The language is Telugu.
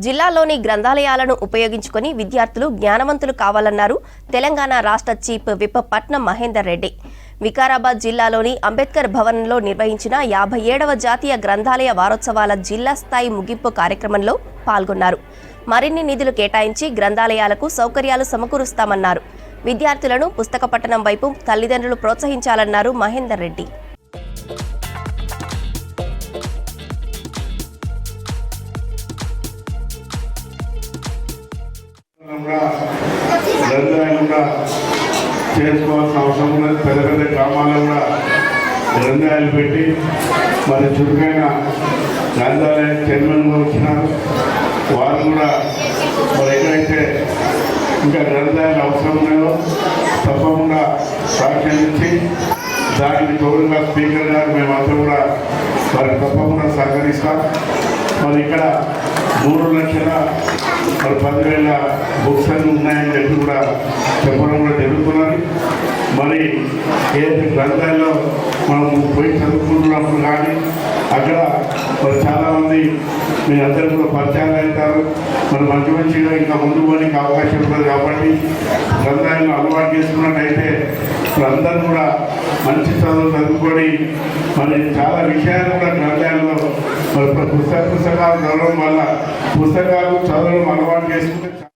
జిల్లాలోని గ్రంథాలయాలను ఉపయోగించుకొని విద్యార్థులు జ్ఞానవంతులు కావాలన్నారు తెలంగాణ రాష్ట్ర చీఫ్ విప్ పట్నం మహేందర్ రెడ్డి. వికారాబాద్ జిల్లాలోని అంబేద్కర్ భవన్లో నిర్వహించిన 57వ జాతీయ గ్రంథాలయ వారోత్సవాల జిల్లా స్థాయి ముగింపు కార్యక్రమంలో పాల్గొన్నారు. మరిన్ని నిధులు కేటాయించి గ్రంథాలయాలకు సౌకర్యాలు సమకూరుస్తామన్నారు. విద్యార్థులను పుస్తక పఠనం వైపు తల్లిదండ్రులు ప్రోత్సహించాలన్నారు మహేందర్ రెడ్డి. చేసుకోవాల్సిన అవసరం ఉన్నది. పెద్ద పెద్ద గ్రామాల్లో కూడా గ్రంథాలయాలు పెట్టి మరి చురుకైన గ్రంథాలయ చైర్మన్గా వచ్చినారు. వారు కూడా మరి ఎక్కడైతే ఇంకా గ్రంథాలయాలు అవసరం ఉన్నాయో తప్పకుండా సహకరించి దానికి తోడుగా స్పీకర్ గారు మేమంతా కూడా వారికి తప్పకుండా సహకరిస్తాం. మరి ఇక్కడ 3,10,000 బుక్స్ అన్నీ ఉన్నాయని చెప్పి కూడా చెప్పడం కూడా జరుగుతున్నది. మరి ఏదైతే గ్రంథాల్లో మనం పోయి చదువుకుంటున్నప్పుడు కానీ అక్కడ మరి చాలామంది మీ అందరూ కూడా పరిచయాలు అవుతారు. మరి మంచి మంచిగా ఇంకా ముందు పోనికి అవకాశం ఉంటుంది. కాబట్టి గ్రంథాలను అలవాటు చేసుకున్నట్టయితే అందరూ కూడా మంచి చదువు చదువుకొని మరి చాలా విషయాలు కూడా గ్రంథాలలో మరి పుస్తకాలు చదవడం వల్ల పుస్తకాలు చదవడం అలవాటు చేసుకుంటే